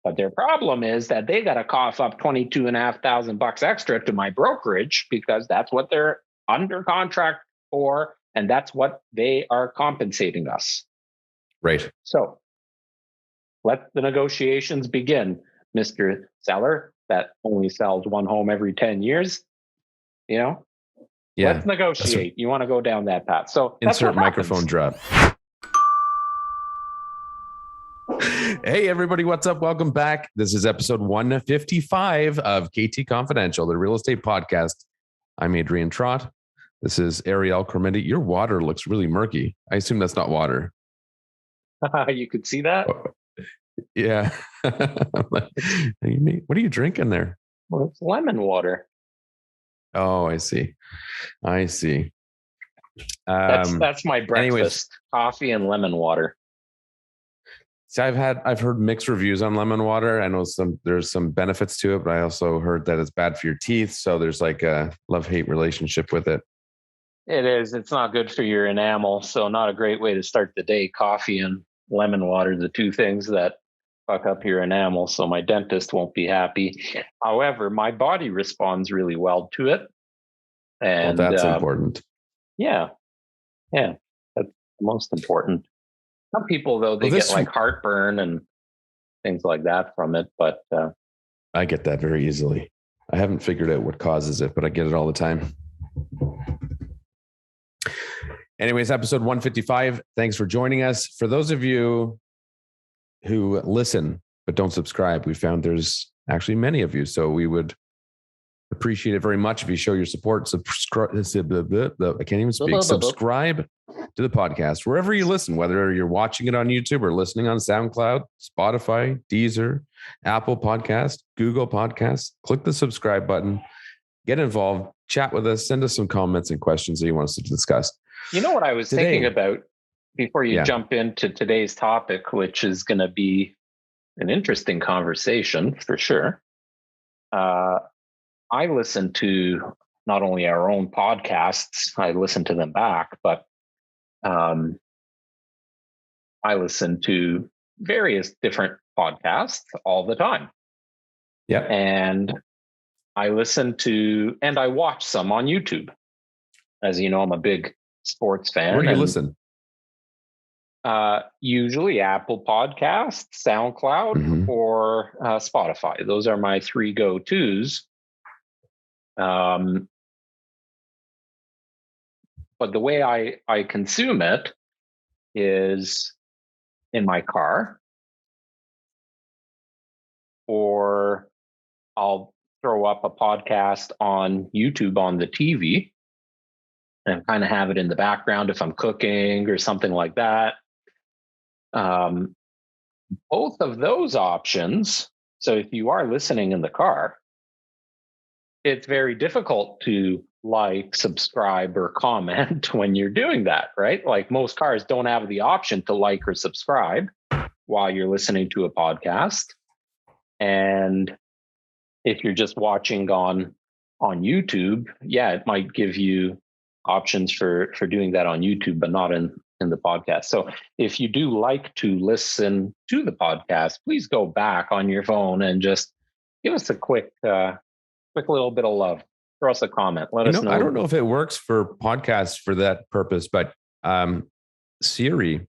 But their problem is that they got to cough up $22,500 extra to my brokerage because that's what they're under contract for, and that's what they are compensating us. Right. So let the negotiations begin, Mr. Seller that only sells one home every 10 years. Let's negotiate. You want to go down that path. So insert microphone drop. Hey, everybody. What's up? Welcome back. This is episode 155 of KT Confidential, the real estate podcast. I'm Adrian Trott. This is Ariel, Kormendy. Your water looks really murky. I assume that's not water. You could see that? Yeah. What are you drinking there? Well, it's lemon water. Oh, I see. That's my breakfast. Anyways, coffee and lemon water. See, I've heard mixed reviews on lemon water. I know there's some benefits to it, but I also heard that it's bad for your teeth. So there's like a love-hate relationship with it. It is. It's not good for your enamel. So not a great way to start the day. Coffee and lemon water, the two things that fuck up your enamel. So my dentist won't be happy. However, my body responds really well to it. And that's important. Yeah. That's the most important. Some people, though, they get like heartburn and things like that from it. But I get that very easily. I haven't figured out what causes it, but I get it all the time. Anyways, episode 155. Thanks for joining us. For those of you who listen but don't subscribe, we found there's actually many of you. So we would appreciate it very much if you show your support. Subscribe. I can't even speak. Subscribe to the podcast wherever you listen, whether you're watching it on YouTube or listening on SoundCloud, Spotify, Deezer, Apple Podcast, Google Podcasts. Click the subscribe button. Get involved. Chat with us. Send us some comments and questions that you want us to discuss. You know what I was thinking about before you jump into today's topic, which is going to be an interesting conversation for sure. I listen to not only our own podcasts, I listen to them back, but I listen to various different podcasts all the time. Yeah. And I I watch some on YouTube. As you know, I'm a big sports fan. Where do you listen? Usually Apple Podcasts, SoundCloud, or Spotify. Those are my three go-tos. But the way I consume it is in my car, or I'll throw up a podcast on YouTube on the TV and kind of have it in the background if I'm cooking or something like that. Both of those options. So if you are listening in the car, it's very difficult to like, subscribe, or comment when you're doing that, right? Like most cars don't have the option to like or subscribe while you're listening to a podcast. And if you're just watching on YouTube, it might give you options for doing that on YouTube, but not in the podcast. So if you do like to listen to the podcast, please go back on your phone and just give us a quick little bit of love. Throw us a comment. Let us know. I don't know if it works for podcasts for that purpose, but Siri,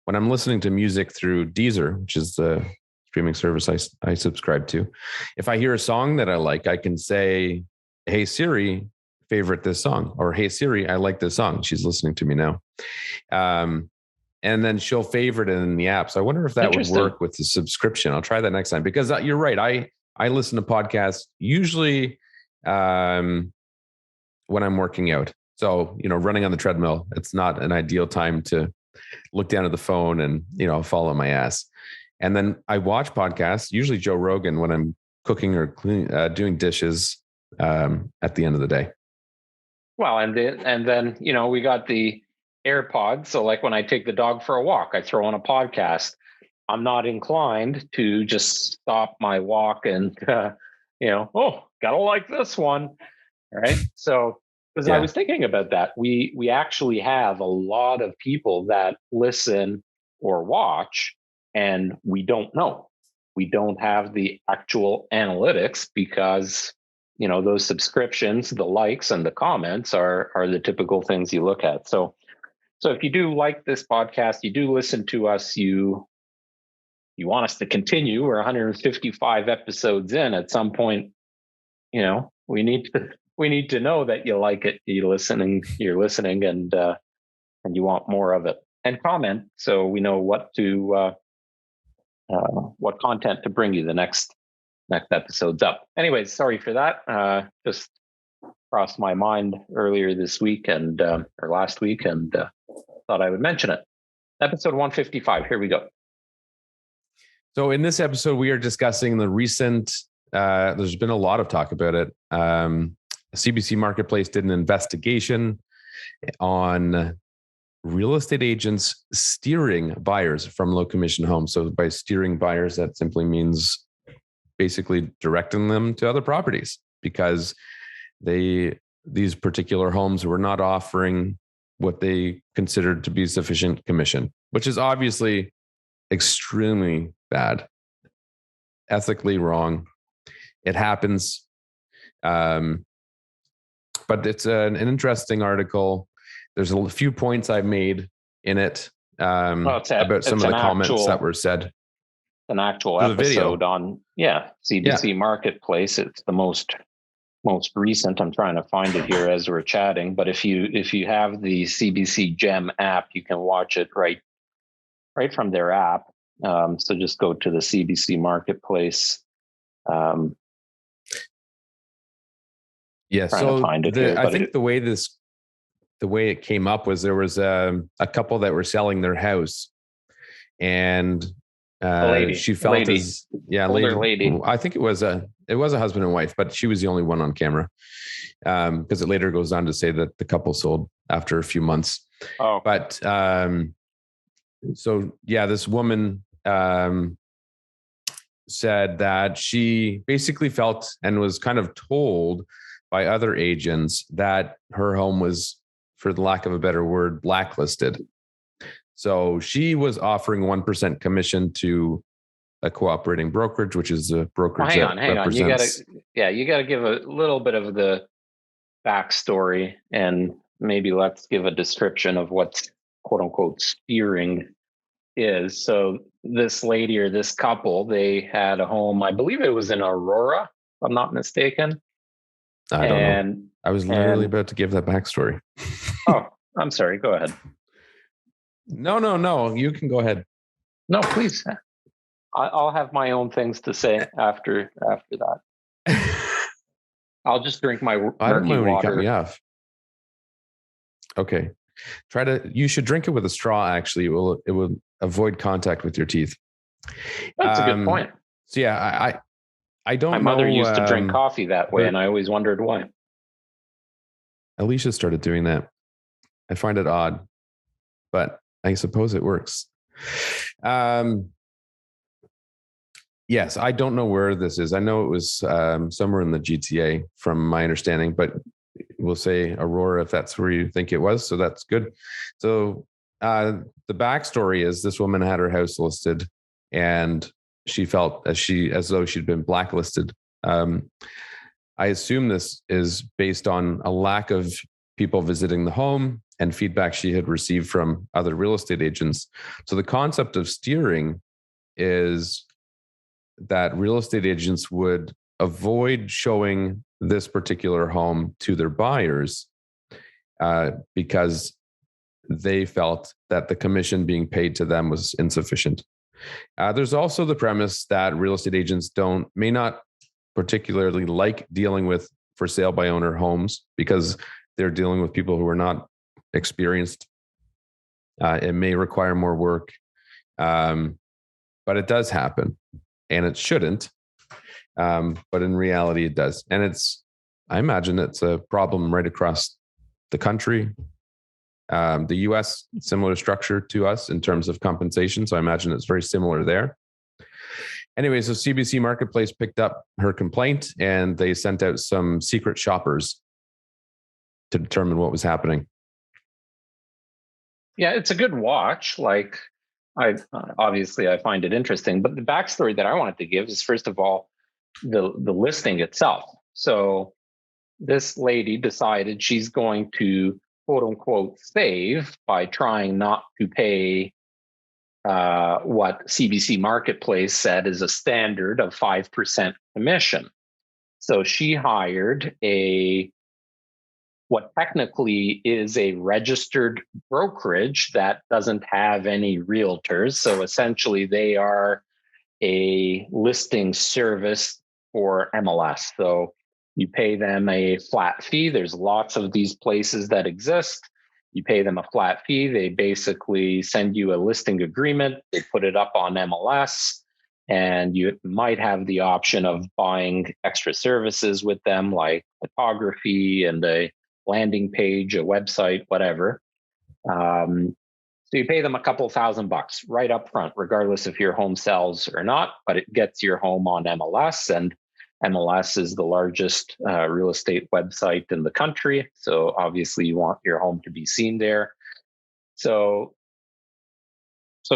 when I'm listening to music through Deezer, which is the streaming service I subscribe to, if I hear a song that I like, I can say, "Hey Siri, favorite this song," or "Hey Siri, I like this song." She's listening to me now. And then she'll favorite it in the app. So I wonder if that would work with the subscription. I'll try that next time, because you're right. I listen to podcasts usually when I'm working out. So, running on the treadmill, it's not an ideal time to look down at the phone and, fall on my ass. And then I watch podcasts, usually Joe Rogan, when I'm cooking or doing dishes at the end of the day. Well, and then, we got the AirPods. So like when I take the dog for a walk, I throw on a podcast. I'm not inclined to just stop my walk and, gotta like this one. Right. So, because I was thinking about that, we actually have a lot of people that listen or watch, and we don't know. we don't have the actual analytics because, those subscriptions, the likes and the comments are the typical things you look at. So if you do like this podcast, you do listen to us, you want us to continue, we're 155 episodes in. At some point, we need to know that you like it, you're listening, and you want more of it. And comment so we know what content to bring you the next episode's up. Anyways, sorry for that. Just crossed my mind earlier this week or last week, and thought I would mention it. Episode 155. Here we go. So in this episode, we are discussing the recent, there's been a lot of talk about it. CBC Marketplace did an investigation on real estate agents steering buyers from low commission homes. So by steering buyers, that simply means basically directing them to other properties because these particular homes were not offering what they considered to be sufficient commission, which is obviously extremely bad, ethically wrong. It happens. But it's an interesting article. There's a few points I've made in it about some of the comments that were said. An actual episode on CBC Marketplace. It's the most recent. I'm trying to find it here as we're chatting. But if you have the CBC Gem app, you can watch it right from their app. So just go to the CBC Marketplace. So I think the way it came up was there was a couple that were selling their house, and she felt lady. I think it was a husband and wife, but she was the only one on camera because it later goes on to say that the couple sold after a few months. Oh, but this woman said that she basically felt and was kind of told by other agents that her home was, for the lack of a better word, blacklisted. So she was offering 1% commission to a cooperating brokerage, which is a brokerage. Hang on. You gotta give a little bit of the backstory, and maybe let's give a description of what quote unquote steering is. So this lady or this couple, they had a home, I believe it was in Aurora, if I'm not mistaken. I don't know. I was literally about to give that backstory. Oh, I'm sorry. Go ahead. No. You can go ahead. No, please. I'll have my own things to say after that. I'll just drink my murky I don't know when water. You cut me off. Okay. You should drink it with a straw. Actually, it will avoid contact with your teeth. That's a good point. So yeah, I don't know. My mother used to drink coffee that way, and I always wondered why. Alicia started doing that. I find it odd, but I suppose it works. Yes, I don't know where this is. I know it was somewhere in the GTA from my understanding, but we'll say Aurora if that's where you think it was. So that's good. So the backstory is this woman had her house listed and she felt as though she'd been blacklisted. I assume this is based on a lack of people visiting the home and feedback she had received from other real estate agents. So the concept of steering is that real estate agents would avoid showing this particular home to their buyers because they felt that the commission being paid to them was insufficient. There's also the premise that real estate agents may not particularly like dealing with for sale by owner homes because they're dealing with people who are not experienced. It may require more work, but it does happen, and it shouldn't. But in reality, it does, and I imagine it's a problem right across the country. The U.S. similar structure to us in terms of compensation, so I imagine it's very similar there. Anyway, so CBC Marketplace picked up her complaint and they sent out some secret shoppers to determine what was happening. Yeah, it's a good watch. Like, Obviously I find it interesting, but the backstory that I wanted to give is, first of all, the listing itself. So this lady decided she's going to, quote unquote, save by trying not to pay what CBC Marketplace said is a standard of 5% commission. So she hired what technically is a registered brokerage that doesn't have any realtors. So essentially, they are a listing service for MLS. So you pay them a flat fee. There's lots of these places that exist. You pay them a flat fee. They basically send you a listing agreement. They put it up on MLS, and you might have the option of buying extra services with them, like photography and a landing page, a website, whatever. So you pay them a couple $1,000 right up front, regardless if your home sells or not, but it gets your home on MLS, and MLS is the largest real estate website in the country. So obviously you want your home to be seen there. So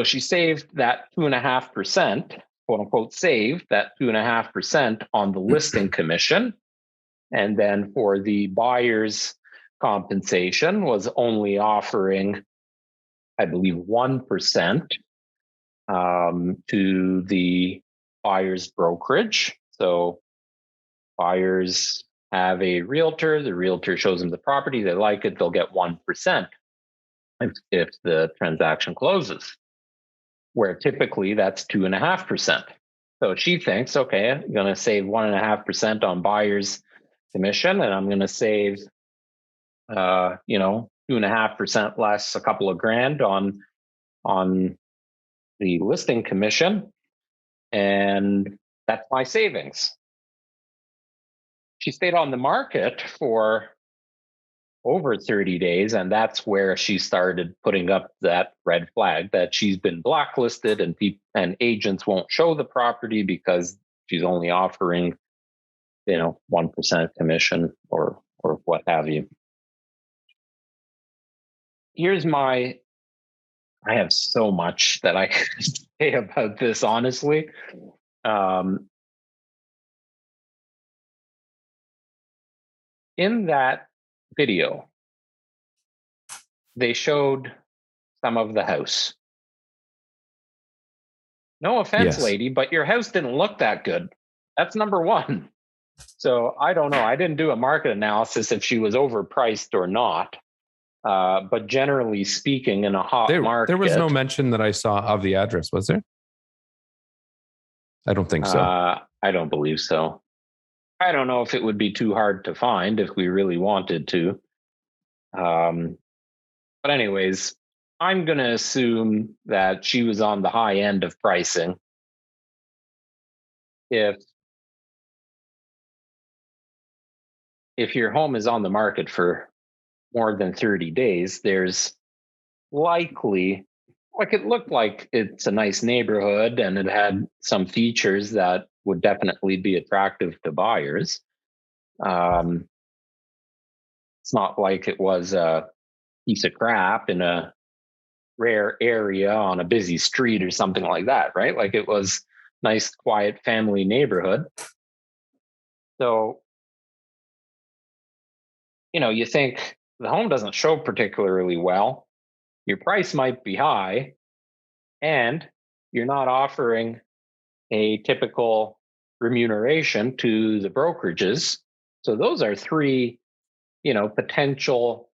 she saved that 2.5%, quote unquote, saved that 2.5% on the listing commission. And then for the buyer's compensation was only offering, I believe, 1% to the buyer's brokerage. So buyers have a realtor, the realtor shows them the property, they like it, they'll get 1% if the transaction closes, where typically that's 2.5%. So she thinks, okay, I'm going to save 1.5% on buyer's commission, and I'm going to save 2.5% less, a couple of grand on the listing commission, and that's my savings. She stayed on the market for over 30 days, and that's where she started putting up that red flag that she's been blacklisted, and agents won't show the property because she's only offering 1% commission or what have you. I have so much that I could say about this, honestly. In that video, they showed some of the house. No offense, Yes. lady, but your house didn't look that good. That's number one. So I don't know. I didn't do a market analysis if she was overpriced or not. But generally speaking, in a hot market, there was no mention that I saw of the address, was there? I don't think so. I don't believe so. I don't know if it would be too hard to find if we really wanted to. But anyways, I'm going to assume that she was on the high end of pricing. If your home is on the market for more than 30 days, there's likely, like, it looked like it's a nice neighborhood and it had some features that would definitely be attractive to buyers. It's not like it was a piece of crap in a rare area on a busy street or something like that, right? Like, it was nice, quiet family neighborhood. So, you think the home doesn't show particularly well, your price might be high, and you're not offering a typical remuneration to the brokerages. So those are three, potential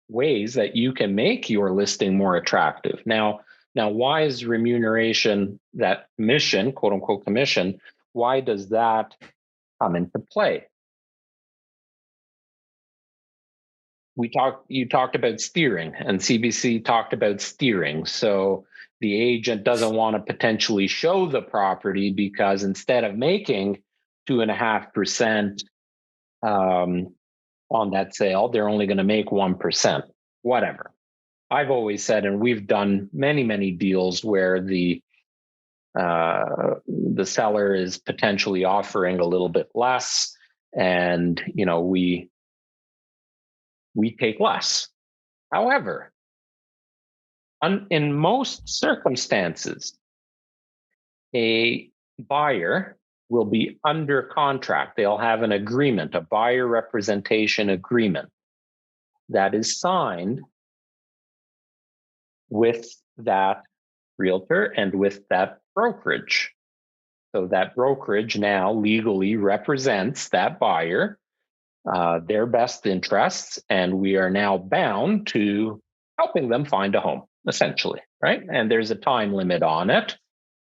ways that you can make your listing more attractive. Now, why is remuneration, that commission, quote unquote commission, why does that come into play? You talked about steering, and CBC talked about steering. So the agent doesn't want to potentially show the property because instead of making 2.5% on that sale, they're only going to make 1%, whatever. I've always said, and we've done many, many deals where the seller is potentially offering a little bit less, and we take less. However, In most circumstances, a buyer will be under contract. They'll have an agreement, a buyer representation agreement that is signed with that realtor and with that brokerage. So that brokerage now legally represents that buyer, their best interests, and we are now bound to helping them find a home, essentially, right? And there's a time limit on it.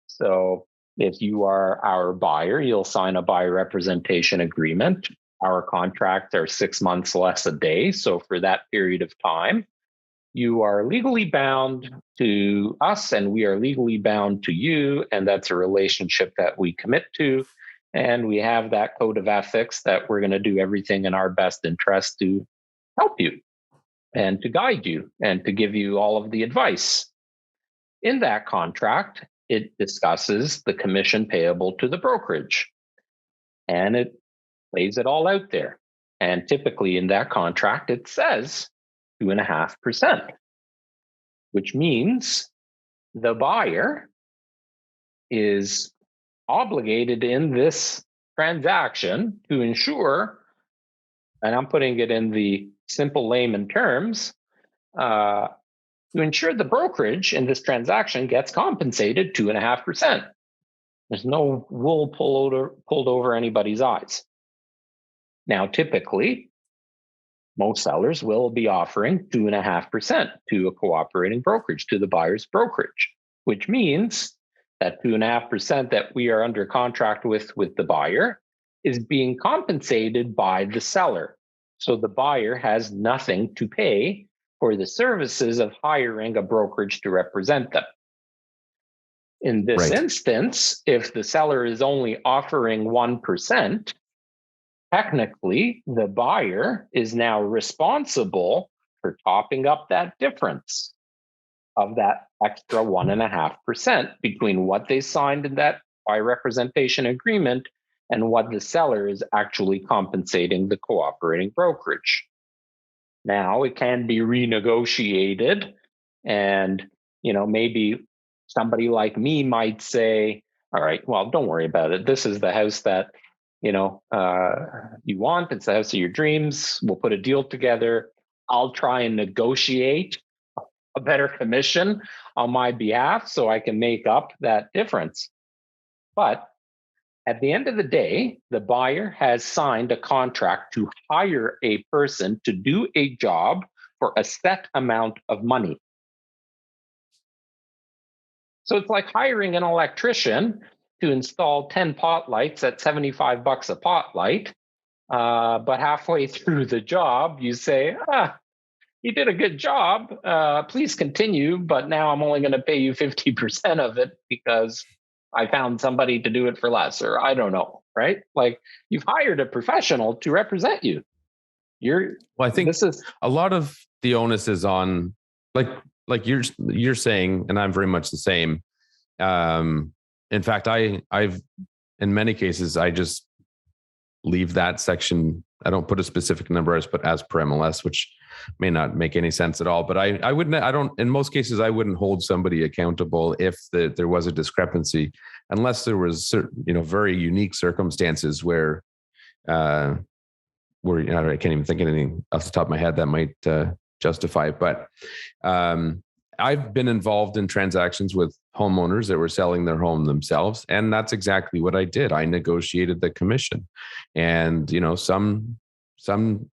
So if you are our buyer, you'll sign a buyer representation agreement. Our contracts are 6 months less a day. So for that period of time, you are legally bound to us and we are legally bound to you. And that's a relationship that we commit to. And we have that code of ethics that we're going to do everything in our best interest to help you and to guide you and to give you all of the advice. In that contract, it discusses the commission payable to the brokerage and it lays it all out there. And typically in that contract, it says 2.5%, which means the buyer is obligated in this transaction to ensure, and I'm putting it in the simple layman terms, to ensure the brokerage in this transaction gets compensated 2.5%. There's no wool pulled over anybody's eyes. Now, typically, most sellers will be offering 2.5% to a cooperating brokerage, to the buyer's brokerage, which means that 2.5% that we are under contract with the buyer is being compensated by the seller. So the buyer has nothing to pay for the services of hiring a brokerage to represent them. In this instance, if the seller is only offering 1%, technically, the buyer is now responsible for topping up that difference of that extra 1.5% between what they signed in that buyer representation agreement and what the seller is actually compensating the cooperating brokerage. Now, it can be renegotiated, and maybe somebody like me might say, all right, well, don't worry about it. This is the house that you want. It's the house of your dreams. We'll put a deal together. I'll try and negotiate a better commission on my behalf so I can make up that difference. But at the end of the day, the buyer has signed a contract to hire a person to do a job for a set amount of money. So it's like hiring an electrician to install 10 pot lights at $75 a pot light. But halfway through the job, you say, you did a good job. Please continue. But now I'm only going to pay you 50% of it because I found somebody to do it for less, or I don't know, right? Like, you've hired a professional to represent you. I think a lot of the onus is on, like you're saying, and I'm very much the same. In fact, I've in many cases, I just leave that section. I don't put a specific number, I just put as per MLS, which may not make any sense at all. But in most cases, I wouldn't hold somebody accountable if there was a discrepancy, unless there was certain, very unique circumstances where I can't even think of anything off the top of my head that might justify it. But I've been involved in transactions with homeowners that were selling their home themselves. And that's exactly what I did. I negotiated the commission. And, some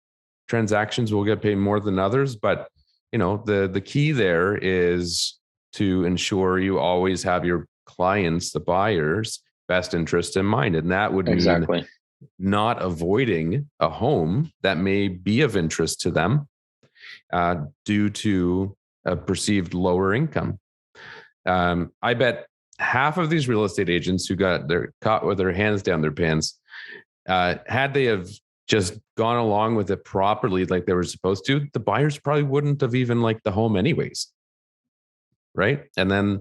transactions will get paid more than others. But, the key there is to ensure you always have your clients, the buyers' best interest in mind. And that would mean not avoiding a home that may be of interest to them due to a perceived lower income. I bet half of these real estate agents who got caught with their hands down their pants, had they have just gone along with it properly, like they were supposed to, the buyers probably wouldn't have even liked the home anyways. Right. And then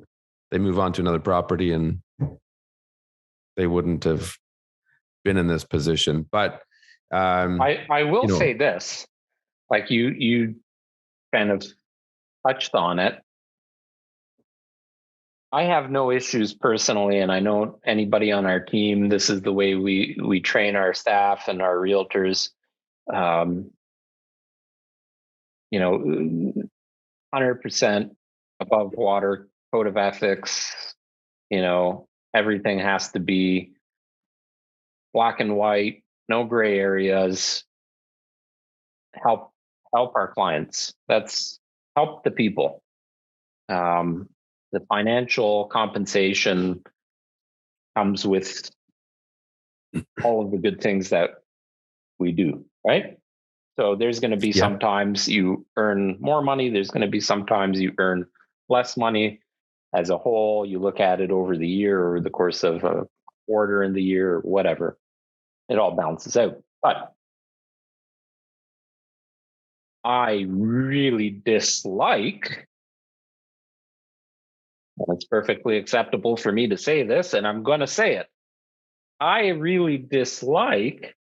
they move on to another property and they wouldn't have been in this position. But I will say this, like you kind of touched on it. I have no issues personally, and I know anybody on our team, this is the way we train our staff and our realtors. Um, 100% above water code of ethics. Everything has to be black and white, no gray areas. Help our clients. That's help the people. The financial compensation comes with all of the good things that we do, right? So there's going to be sometimes you earn more money. There's going to be sometimes you earn less money. As a whole, you look at it over the year or the course of a quarter in the year or whatever, it all balances out. But I really dislike, and it's perfectly acceptable for me to say this, and I'm going to say it. I really dislike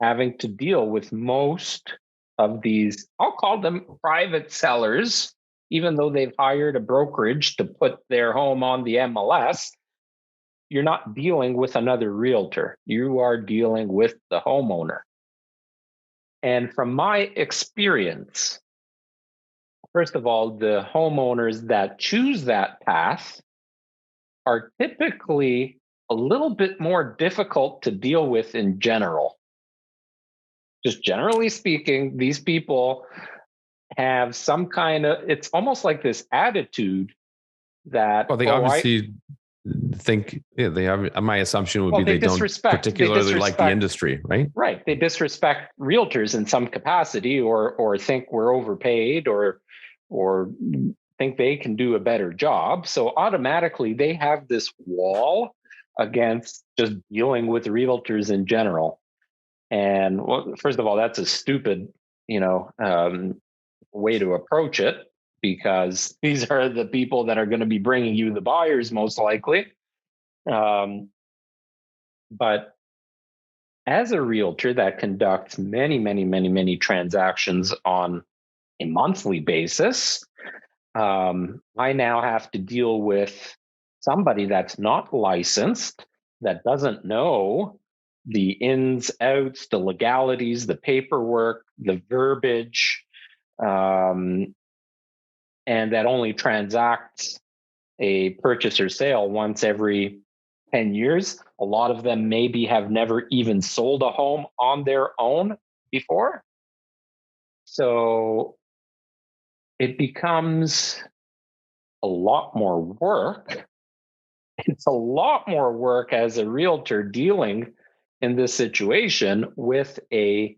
having to deal with most of these, I'll call them private sellers, even though they've hired a brokerage to put their home on the MLS. You're not dealing with another realtor. You are dealing with the homeowner. And from my experience, first of all, the homeowners that choose that path are typically a little bit more difficult to deal with in general. Just generally speaking, these people have some kind of, it's almost like this attitude that, well, they obviously think, they have, my assumption would be they don't particularly like the industry, right? Right. They disrespect realtors in some capacity, or think we're overpaid, or think they can do a better job. So automatically they have this wall against just dealing with realtors in general. And first of all, that's a stupid, way to approach it, because these are the people that are going to be bringing you the buyers most likely. But as a realtor that conducts many, many, many, many transactions on a monthly basis, I now have to deal with somebody that's not licensed, that doesn't know the ins, outs, the legalities, the paperwork, the verbiage, and that only transacts a purchase or sale once every 10 years. A lot of them maybe have never even sold a home on their own before. So it becomes a lot more work. It's a lot more work as a realtor dealing in this situation with a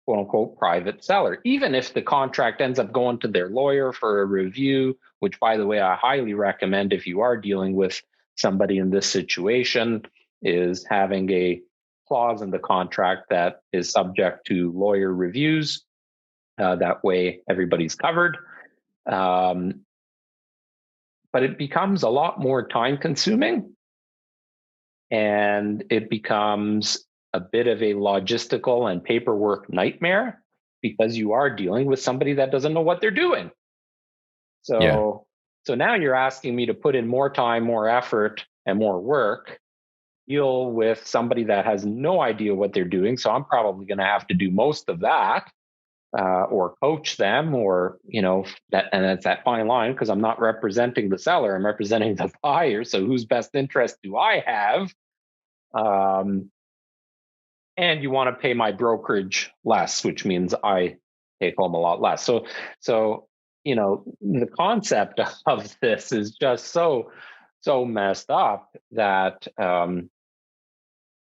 quote unquote private seller, even if the contract ends up going to their lawyer for a review, which, by the way, I highly recommend if you are dealing with somebody in this situation, is having a clause in the contract that is subject to lawyer reviews. That way everybody's covered. But it becomes a lot more time consuming, and it becomes a bit of a logistical and paperwork nightmare, because you are dealing with somebody that doesn't know what they're doing. So now you're asking me to put in more time, more effort, and more work, deal with somebody that has no idea what they're doing. So I'm probably going to have to do most of that, or coach them, or, that, and it's that fine line, because I'm not representing the seller, I'm representing the buyer. So whose best interest do I have? And you want to pay my brokerage less, which means I take home a lot less. So the concept of this is just so messed up that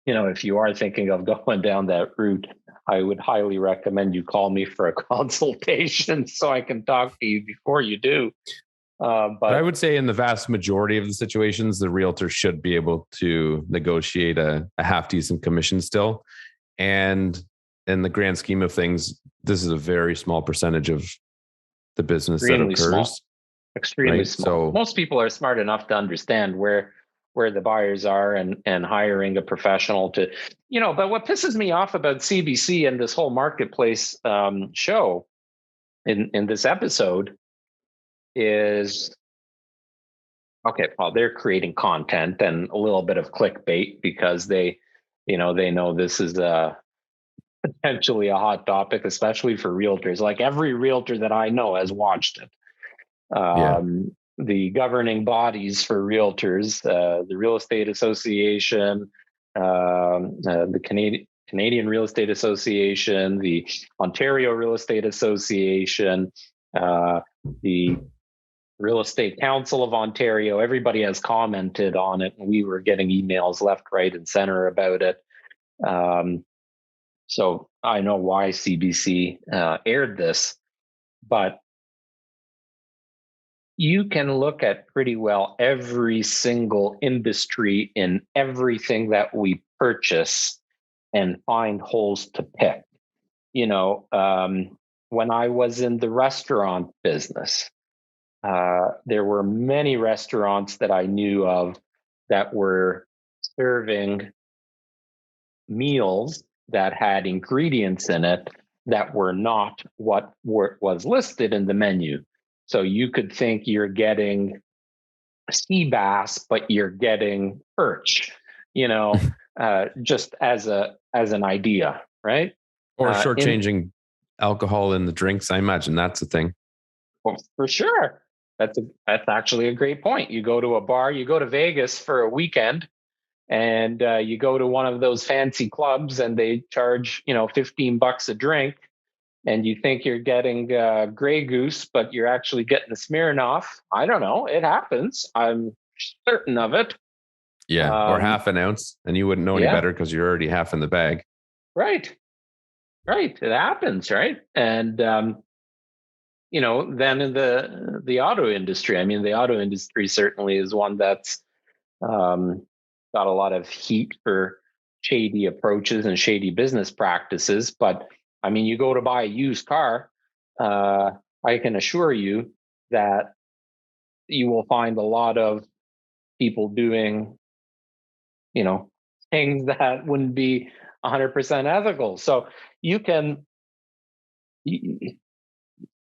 if you are thinking of going down that route, I would highly recommend you call me for a consultation so I can talk to you before you do. But I would say in the vast majority of the situations, the realtor should be able to negotiate a half decent commission still. And in the grand scheme of things, this is a very small percentage of the business that occurs. Extremely small. So most people are smart enough to understand where the buyers are, and hiring a professional to, but what pisses me off about CBC and this whole marketplace show in this episode is Okay, Paul, they're creating content and a little bit of clickbait because they know this is potentially a hot topic, especially for realtors. Like every realtor that I know has watched it. Yeah. The governing bodies for realtors, the Real Estate Association, the Canadian Real Estate Association, the Ontario Real Estate Association, the Real Estate Council of Ontario, everybody has commented on it. And we were getting emails left, right, and center about it. So I know why CBC aired this, but you can look at pretty well every single industry in everything that we purchase and find holes to pick. When I was in the restaurant business, there were many restaurants that I knew of that were serving meals that had ingredients in it that were not what was listed in the menu. So you could think you're getting sea bass, but you're getting perch, just as an idea, right? Or In shortchanging alcohol in the drinks. I imagine that's a thing. Well, for sure. That's actually a great point. You go to a bar, you go to Vegas for a weekend, and you go to one of those fancy clubs, and they charge $15 a drink, and you think you're getting Grey Goose, but you're actually getting the Smirnoff. I don't know. It happens. I'm certain of it. Yeah, or half an ounce, and you wouldn't know any better because you're already half in the bag. Right. It happens, right? And then in the auto industry, I mean, the auto industry certainly is one that's got a lot of heat for shady approaches and shady business practices. But I mean, you go to buy a used car, I can assure you that you will find a lot of people doing, things that wouldn't be 100% ethical. So you can,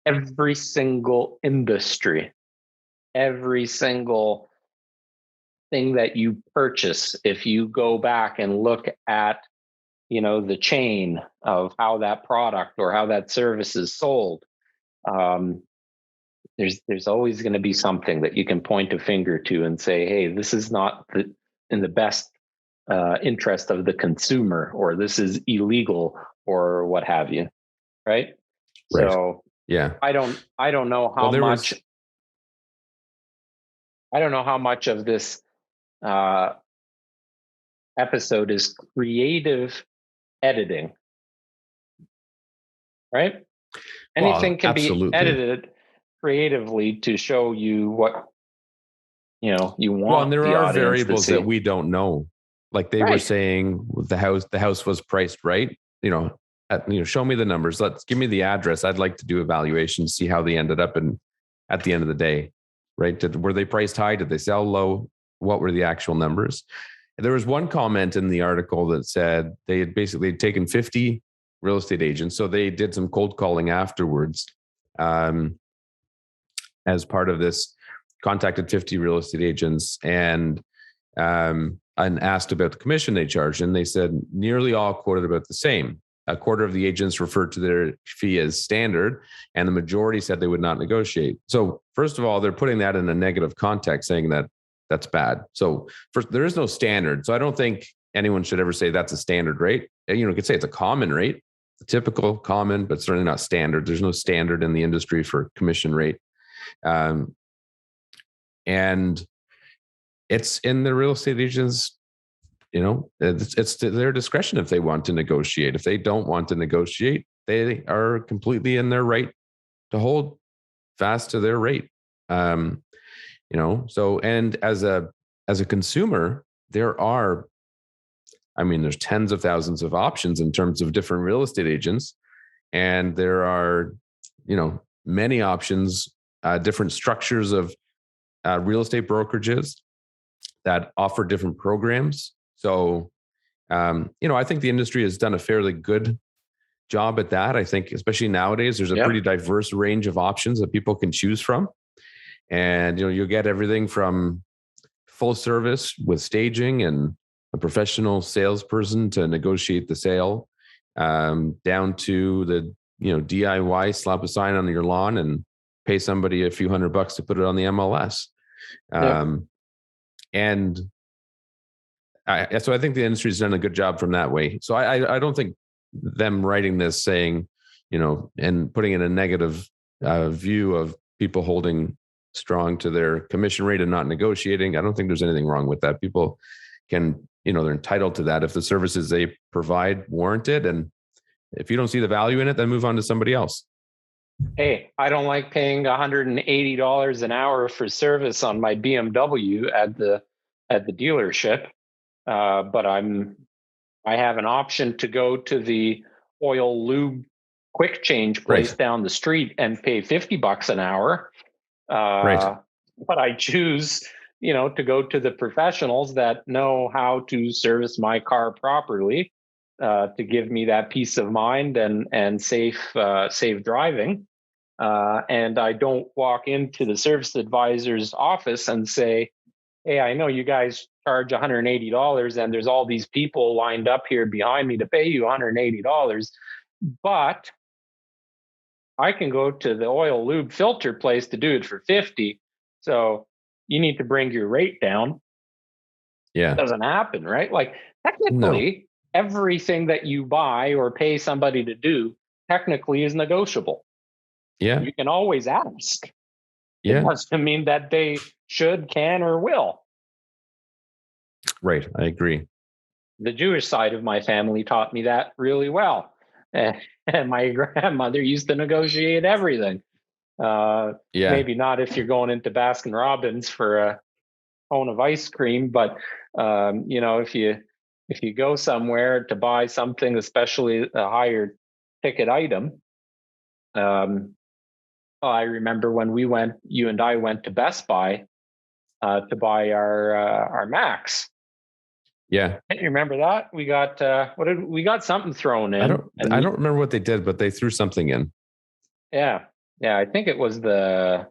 every single industry, every single thing that you purchase, if you go back and look at the chain of how that product or how that service is sold, there's always going to be something that you can point a finger to and say, hey, this is not in the best interest of the consumer, or this is illegal, or what have you, right? So yeah, I don't know how much I don't know how much of this episode is creative editing, right? Anything can be edited creatively to show you what you want. Well, and there are variables that we don't know. Like they were saying, the house was priced right. Show me the numbers. Give me the address. I'd like to do evaluation, see how they ended up, and at the end of the day, right? Were they priced high? Did they sell low? What were the actual numbers? And there was one comment in the article that said they had basically taken 50 real estate agents. So they did some cold calling afterwards, as part of this, contacted 50 real estate agents and asked about the commission they charged. And they said nearly all quoted about the same. A quarter of the agents referred to their fee as standard, and the majority said they would not negotiate. So first of all, they're putting that in a negative context, saying that that's bad. So first, there is no standard. So I don't think anyone should ever say that's a standard rate. You could say it's a common rate, a typical common, but certainly not standard. There's no standard in the industry for commission rate. And it's in the real estate agents, it's to their discretion if they want to negotiate. If they don't want to negotiate, they are completely in their right to hold fast to their rate. So, and as a consumer, there's tens of thousands of options in terms of different real estate agents. And there are, many options, different structures of real estate brokerages that offer different programs. So, I think the industry has done a fairly good job at that. I think, especially nowadays, there's a pretty diverse range of options that people can choose from. And, you'll get everything from, full service with staging and a professional salesperson to negotiate the sale, down to the DIY, slap a sign on your lawn and pay somebody a few $100 to put it on the MLS. And so I think the industry's done a good job from that way. So I don't think them writing this saying, and putting in a negative view of people holding strong to their commission rate and not negotiating. I don't think there's anything wrong with that. People can, they're entitled to that if the services they provide warrant it. And if you don't see the value in it, then move on to somebody else. Hey, I don't like paying $180 an hour for service on my BMW at the dealership, but I have an option to go to the oil lube quick change place down the street and pay $50 an hour. But I choose, to go to the professionals that know how to service my car properly, to give me that peace of mind and safe driving. And I don't walk into the service advisor's office and say, hey, I know you guys charge $180 and there's all these people lined up here behind me to pay you $180, but I can go to the oil lube filter place to do it for $50. So you need to bring your rate down. Yeah. It doesn't happen, right? Like technically, everything that you buy or pay somebody to do technically is negotiable. Yeah. You can always ask. Yeah. It doesn't mean that they should, can, or will. Right. I agree. The Jewish side of my family taught me that really well. And my grandmother used to negotiate everything. Maybe not if you're going into Baskin Robbins for a cone of ice cream, but if you go somewhere to buy something, especially a higher ticket item. I remember when you and I went to Best Buy to buy our Macs. Yeah. You remember that? We got we got something thrown in. I don't remember what they did, but they threw something in. Yeah. Yeah. I think it was the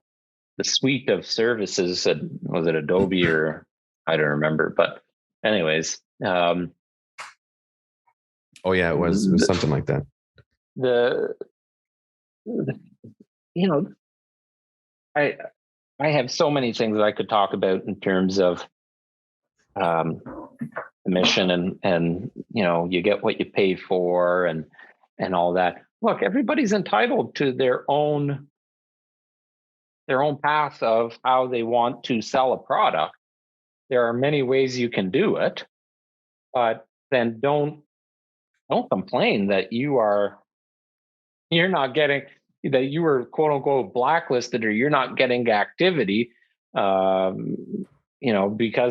suite of services. Was it Adobe or I don't remember, but anyways. Oh yeah, it was something like that. I have so many things that I could talk about in terms of commission and you get what you pay for and all that. Look, everybody's entitled to their own path of how they want to sell a product. There are many ways you can do it, but then don't complain that you're not getting, that you were quote unquote blacklisted or you're not getting activity, because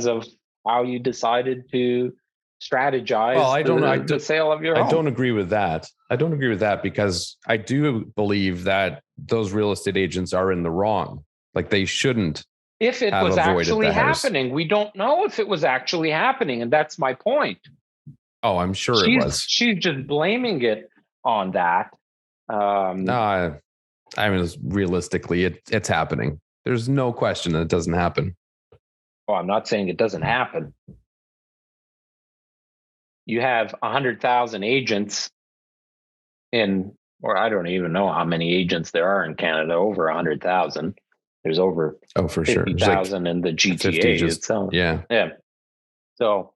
of how you decided to strategize the sale of your home. I don't agree with that. Because I do believe that those real estate agents are in the wrong. Like they shouldn't. If it was actually happening, we don't know if it was actually happening. And that's my point. Oh, I'm sure it was. She's just blaming it on that. No, I mean, realistically, it's happening. There's no question that it doesn't happen. Well, I'm not saying it doesn't happen. You have 100,000 agents or I don't even know how many agents there are in Canada, over 100,000. There's over 50,000 in the GTA itself. Yeah. Yeah. So,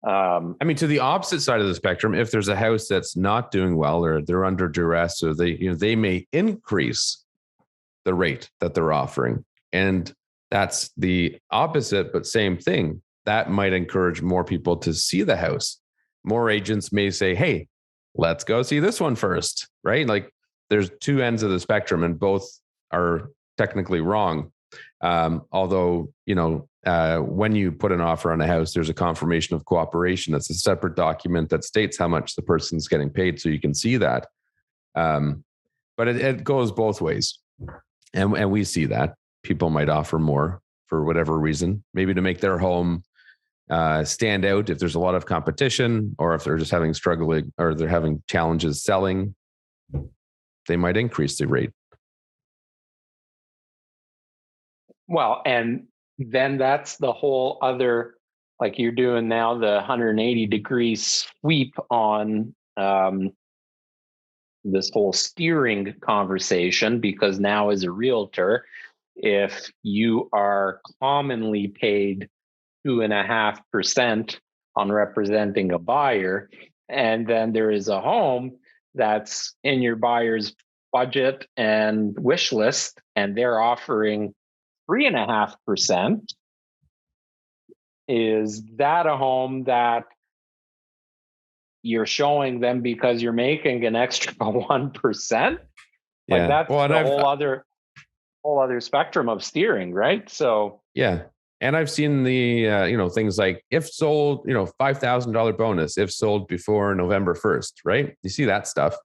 I mean, to the opposite side of the spectrum, if there's a house that's not doing well or they're under duress, or they may increase the rate that they're offering. And that's the opposite, but same thing. That might encourage more people to see the house. More agents may say, hey, let's go see this one first, right? Like there's two ends of the spectrum and both are technically wrong. Although, when you put an offer on a house, there's a confirmation of cooperation. That's a separate document that states how much the person's getting paid. So you can see that. But it goes both ways. And we see that people might offer more for whatever reason, maybe to make their home stand out if there's a lot of competition, or if they're just struggling or they're having challenges selling, they might increase the rate. Well, and then that's the whole other, like you're doing now, the 180-degree sweep on this whole steering conversation, because now as a realtor, if you are commonly paid 2.5% on representing a buyer, and then there is a home that's in your buyer's budget and wish list, and they're offering 3.5%, is that a home that you're showing them because you're making an extra 1%? Like, Yeah. that's Well, and the whole other spectrum of steering, right? So yeah. And I've seen the, things like if sold, $5,000 bonus if sold before November 1st, right? You see that stuff.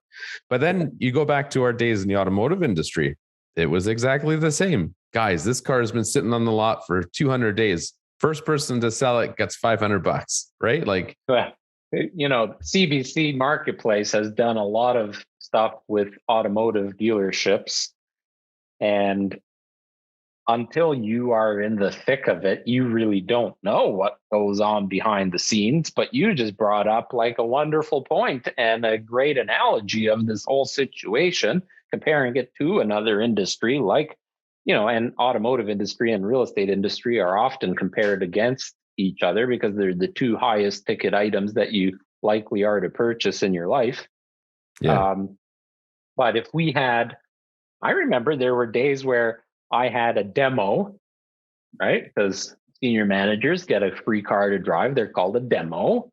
But then you go back to our days in the automotive industry. It was exactly the same. Guys, this car has been sitting on the lot for 200 days. First person to sell it gets $500, right? Like, CBC Marketplace has done a lot of stuff with automotive dealerships. And until you are in the thick of it, you really don't know what goes on behind the scenes. But you just brought up like a wonderful point and a great analogy of this whole situation, comparing it to another industry like, and automotive industry and real estate industry are often compared against each other because they're the two highest ticket items that you likely are to purchase in your life. yeah. But if we had, I remember there were days where I had a demo, right? Because senior managers get a free car to drive. They're called a demo.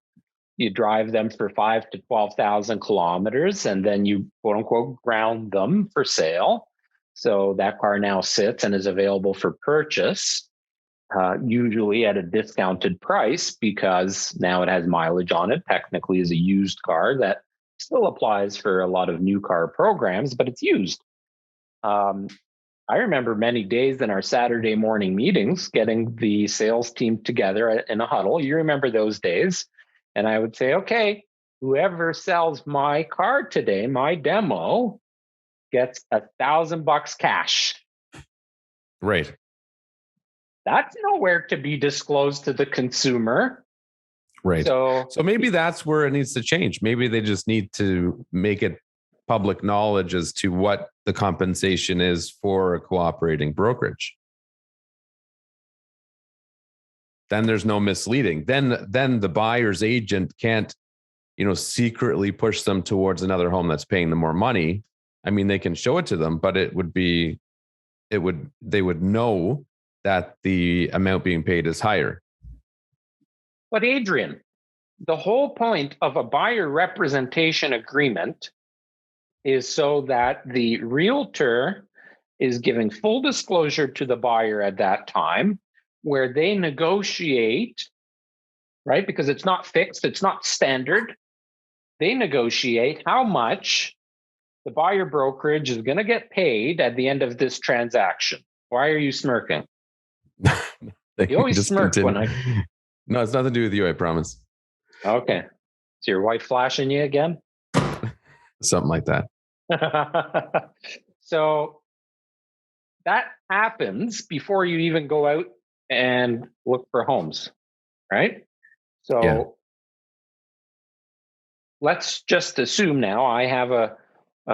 You drive them for 5,000 to 12,000 kilometers, and then you quote unquote ground them for sale. So that car now sits and is available for purchase, usually at a discounted price because now it has mileage on it. Technically, is a used car that still applies for a lot of new car programs, but it's used. I remember many days in our Saturday morning meetings getting the sales team together in a huddle. You remember those days. And I would say, okay, whoever sells my car today, my demo, gets $1,000 cash. Right. That's nowhere to be disclosed to the consumer. Right. So maybe that's where it needs to change. Maybe they just need to make it public knowledge as to what the compensation is for a cooperating brokerage. Then there's no misleading. Then the buyer's agent can't, secretly push them towards another home that's paying them more money. I mean, they can show it to them, but they would know that the amount being paid is higher. But Adrian, the whole point of a buyer representation agreement is so that the realtor is giving full disclosure to the buyer at that time, where they negotiate, right? Because it's not fixed, it's not standard. They negotiate how much the buyer brokerage is going to get paid at the end of this transaction. Why are you smirking? You always Just smirk continue. when I... No, it's nothing to do with you, I promise. Okay. Is your wife flashing you again? Something like that. So that happens before you even go out and look for homes, right? So Yeah. let's just assume now I have a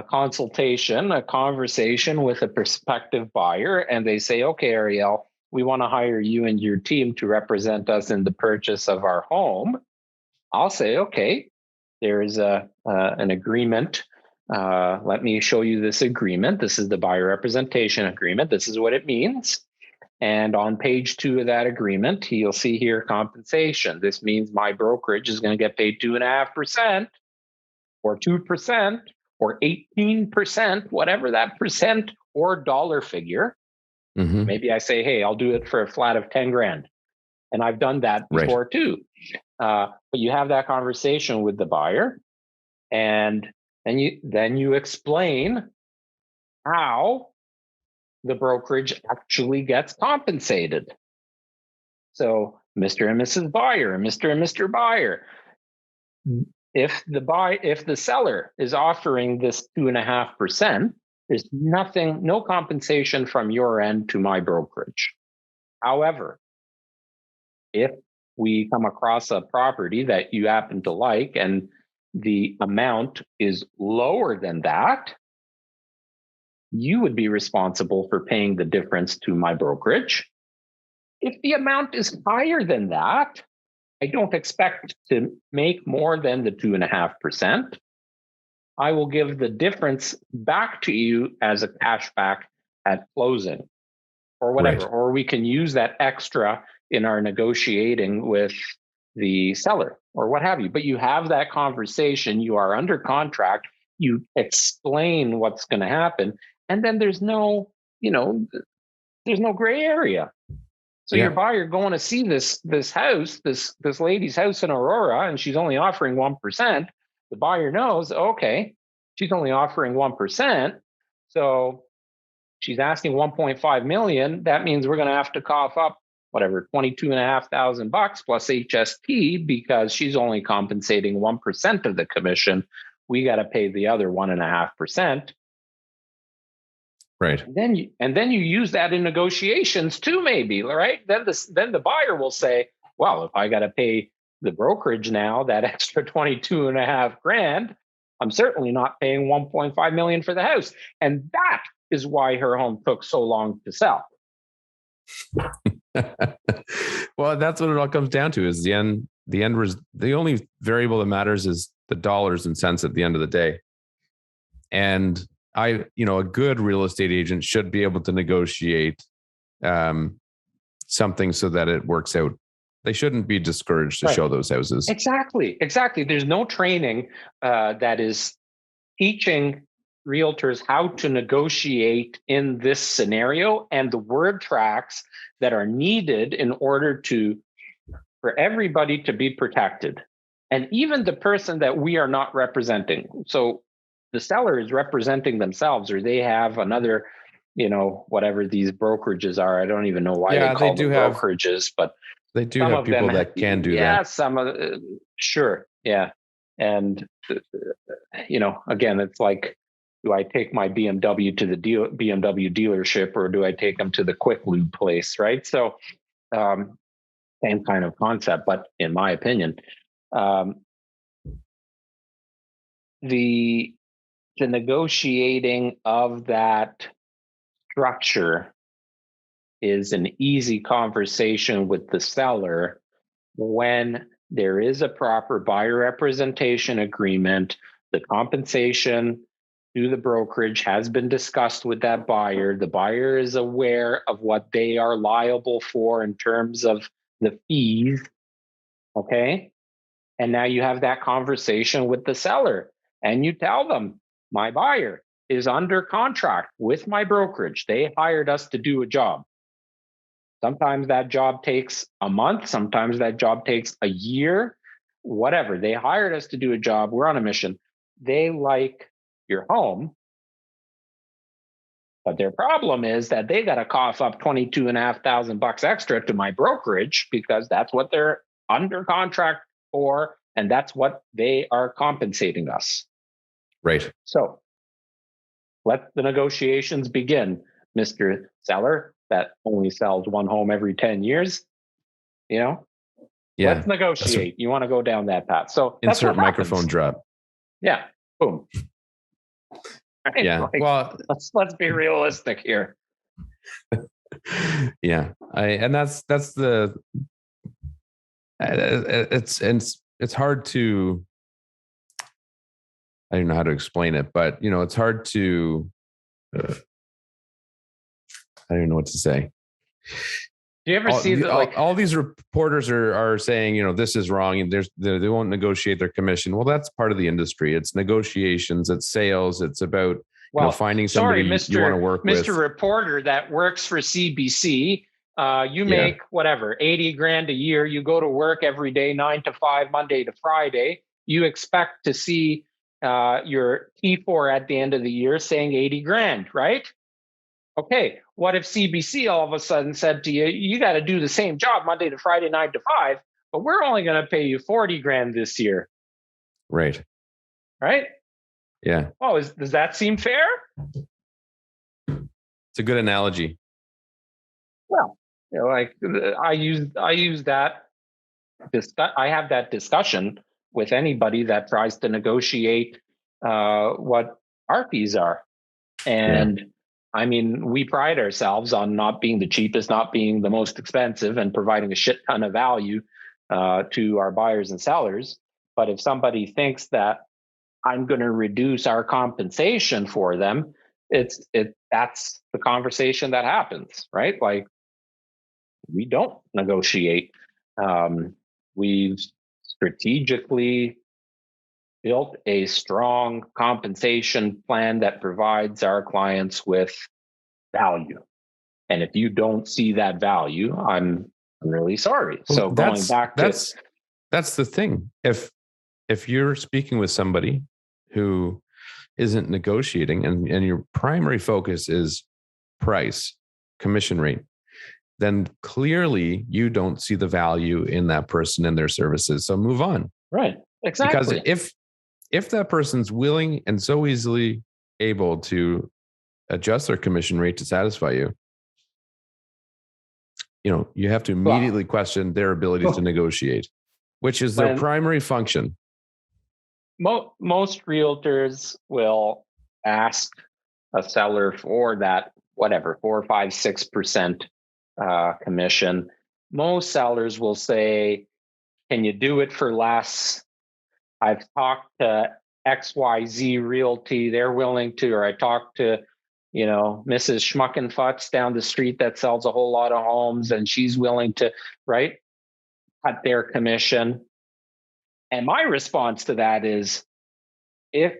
consultation, a conversation with a prospective buyer, and they say, okay, Ariel, we want to hire you and your team to represent us in the purchase of our home. I'll say, okay, there's an agreement. Let me show you this agreement. This is the buyer representation agreement. This is what it means. And on page 2 of that agreement, you'll see here compensation. This means my brokerage is going to get paid 2.5% or 2% or 18%, whatever that percent or dollar figure. Mm-hmm. Maybe I say, hey, I'll do it for a flat of 10 grand. And I've done that before too. But you have that conversation with the buyer, and then you explain how the brokerage actually gets compensated. So, Mr. and Mrs. Buyer, Mr. and Mr. Buyer, if the seller is offering this 2.5%, there's no compensation from your end to my brokerage. However, if we come across a property that you happen to like and the amount is lower than that, you would be responsible for paying the difference to my brokerage. If the amount is higher than that, I don't expect to make more than the 2.5%. I will give the difference back to you as a cashback at closing or whatever, Right. or we can use that extra in our negotiating with the seller or what have you. But you have that conversation, you are under contract, you explain what's going to happen, and then there's no, there's no gray area. So your Yeah. buyer going to see this house, this lady's house in Aurora, and she's only offering 1%. The buyer knows, okay, she's only offering 1%. So she's asking 1.5 million. That means we're going to have to cough up whatever, $22,500 plus HST because she's only compensating 1% of the commission. We got to pay the other 1.5%. Right. And then you use that in negotiations too, maybe, right? Then the buyer will say, well, if I got to pay the brokerage now, that extra 22.5 grand, I'm certainly not paying 1.5 million for the house. And that is why her home took so long to sell. Well, that's what it all comes down to is the only variable that matters is the dollars and cents at the end of the day. And a good real estate agent should be able to negotiate something so that it works out. They shouldn't be discouraged to show those houses. Exactly. There's no training that is teaching realtors how to negotiate in this scenario and the word tracks that are needed in order for everybody to be protected. And even the person that we are not representing. So the seller is representing themselves, or they have another, whatever these brokerages are. I don't even know why they call them brokerages, but they do have people that can do that. Yeah, some of sure. Yeah. And, again, it's like, do I take my BMW to the BMW dealership or do I take them to the quick lube place? Right. So same kind of concept, but in my opinion, the negotiating of that structure is an easy conversation with the seller when there is a proper buyer representation agreement, the compensation to the brokerage has been discussed with that buyer. The buyer is aware of what they are liable for in terms of the fees. Okay. And now you have that conversation with the seller and you tell them, my buyer is under contract with my brokerage. They hired us to do a job. Sometimes that job takes a month. Sometimes that job takes a year, whatever. They hired us to do a job. We're on a mission. They like your home. But their problem is that they got to cough up $22,500 extra to my brokerage because that's what they're under contract for. And that's what they are compensating us. Right. So let the negotiations begin, Mr. Seller, that only sells one home every 10 years. Yeah. Let's negotiate. You want to go down that path. So insert microphone drop. Yeah. Boom. Right? Yeah. Well, let's be realistic here. Yeah. It's hard to, I don't know how to explain it, but it's hard to, I don't know what to say. Do you ever see that? All these reporters are saying, this is wrong, and they won't negotiate their commission. Well, that's part of the industry. It's negotiations. It's sales. It's about finding somebody you want to work with. Mr. Reporter that works for CBC. You make whatever 80 grand a year. You go to work every day, 9 to 5, Monday to Friday. You expect to see your T4 at the end of the year saying 80 grand, right? Okay, what if CBC all of a sudden said to you, you got to do the same job Monday to Friday, 9 to 5, but we're only going to pay you 40 grand this year. Right. Right? Yeah. Oh, does that seem fair? It's a good analogy. Well, Like I use that. I have that discussion with anybody that tries to negotiate what our fees are. Yeah. And I mean, we pride ourselves on not being the cheapest, not being the most expensive, and providing a shit ton of value to our buyers and sellers. But if somebody thinks that I'm going to reduce our compensation for them, that's the conversation that happens, right? Like, we don't negotiate. We've strategically built a strong compensation plan that provides our clients with value. And if you don't see that value, I'm really sorry. Well, So going back to that's the thing. If you're speaking with somebody who isn't negotiating and your primary focus is price, commission rate, then clearly you don't see the value in that person and their services. So move on. right, Because exactly. if that person's willing and so easily able to adjust their commission rate to satisfy you, you have to immediately Well, question their ability to negotiate, which is their when primary function. most realtors will ask a seller for that, whatever, 4, 5, 6% commission. Most sellers will say, can you do it for less? I've talked to XYZ Realty, they're willing to, or I talked to, Mrs. Schmuckenfutz down the street that sells a whole lot of homes, and she's willing to, right, cut their commission. And my response to that is, if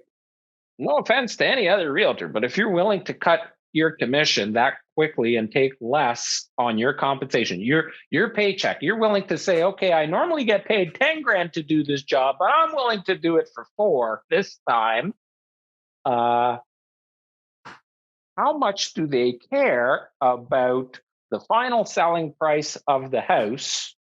no offense to any other realtor, but if you're willing to cut your commission that quickly and take less on your compensation, your paycheck, you're willing to say, okay, I normally get paid 10 grand to do this job, but I'm willing to do it for 4 this time. How much do they care about the final selling price of the house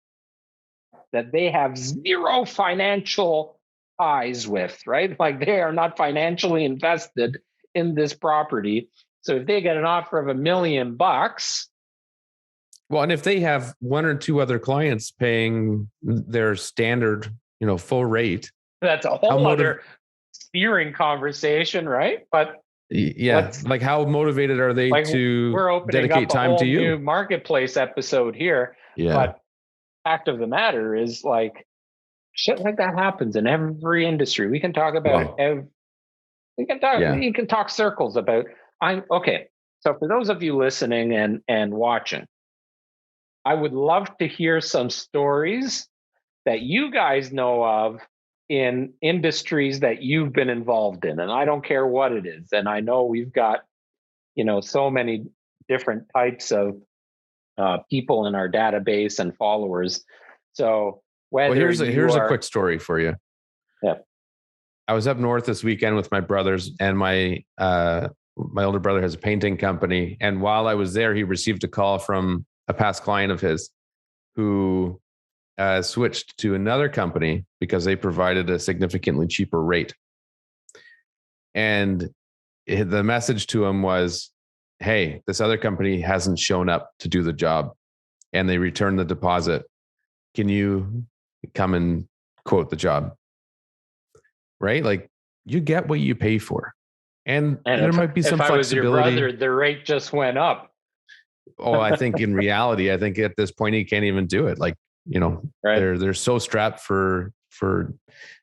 that they have zero financial ties with, right? Like, they are not financially invested in this property. So if they get an offer of $1 million, Well, and if they have one or two other clients paying their standard, full rate, that's a how whole other steering conversation, right? But yeah, let's like how motivated are they like to we're opening dedicate up a time to whole new you? marketplace episode here. Yeah. But fact of the matter is, like, shit like that happens in every industry. We can talk about Well, we can talk yeah. you can talk circles about. I'm okay. So for those of you listening and watching, I would love to hear some stories that you guys know of in industries that you've been involved in. And I don't care what it is. And I know we've got, so many different types of people in our database and followers. So Well, whether you here's a are, quick story for you. yeah, I was up north this weekend with my brothers, and my older brother has a painting company. And while I was there, he received a call from a past client of his who switched to another company because they provided a significantly cheaper rate. And the message to him was, hey, this other company hasn't shown up to do the job and they returned the deposit. Can you come and quote the job? Right? Like, you get what you pay for. And there might be some if I was your flexibility. brother, the rate just went up. Oh, I think in reality, I think at this point he can't even do it. Like, Right. they're so strapped for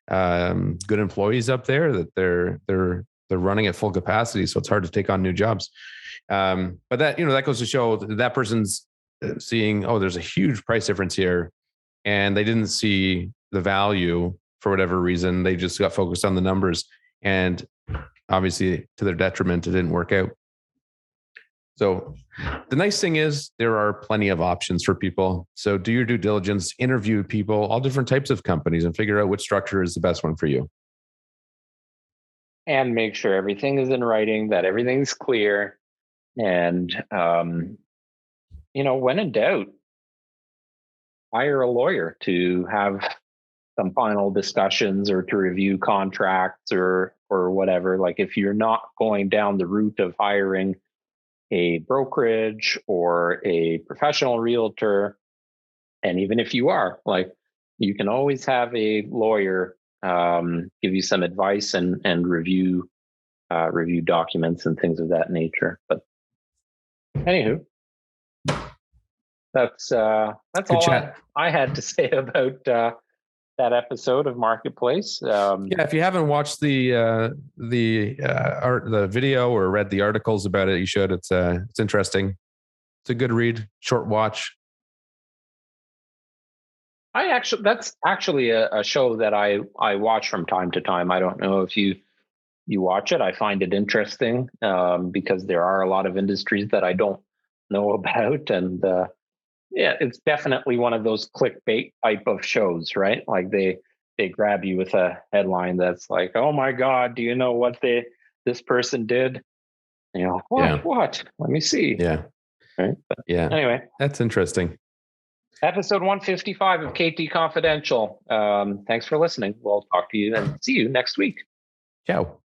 good employees up there that they're running at full capacity. So it's hard to take on new jobs. But that goes to show that person's seeing, oh, there's a huge price difference here, and they didn't see the value for whatever reason. They just got focused on the numbers, and obviously to their detriment, it didn't work out. So the nice thing is there are plenty of options for people. So do your due diligence, interview people, all different types of companies, and figure out which structure is the best one for you. And make sure everything is in writing, that everything's clear. And, when in doubt, hire a lawyer to have some final discussions or to review contracts or whatever. Like, if you're not going down the route of hiring a brokerage or a professional realtor, and even if you are, like, you can always have a lawyer give you some advice and review documents and things of that nature. But anywho, that's Good all chat. I had to say about that episode of Marketplace. Yeah, if you haven't watched the video or read the articles about it, you should. It's interesting. It's a good read, short watch. That's actually a show that I watch from time to time. I don't know if you watch it. I find it interesting because there are a lot of industries that I don't know about, and yeah, it's definitely one of those clickbait type of shows, right? Like they grab you with a headline that's like, "Oh my God, do you know what this person did?" And you're like, "What? Yeah. What? Let me see." Yeah. Right. But yeah. Anyway, that's interesting. Episode 155 of KT Confidential. Thanks for listening. We'll talk to you and see you next week. Ciao.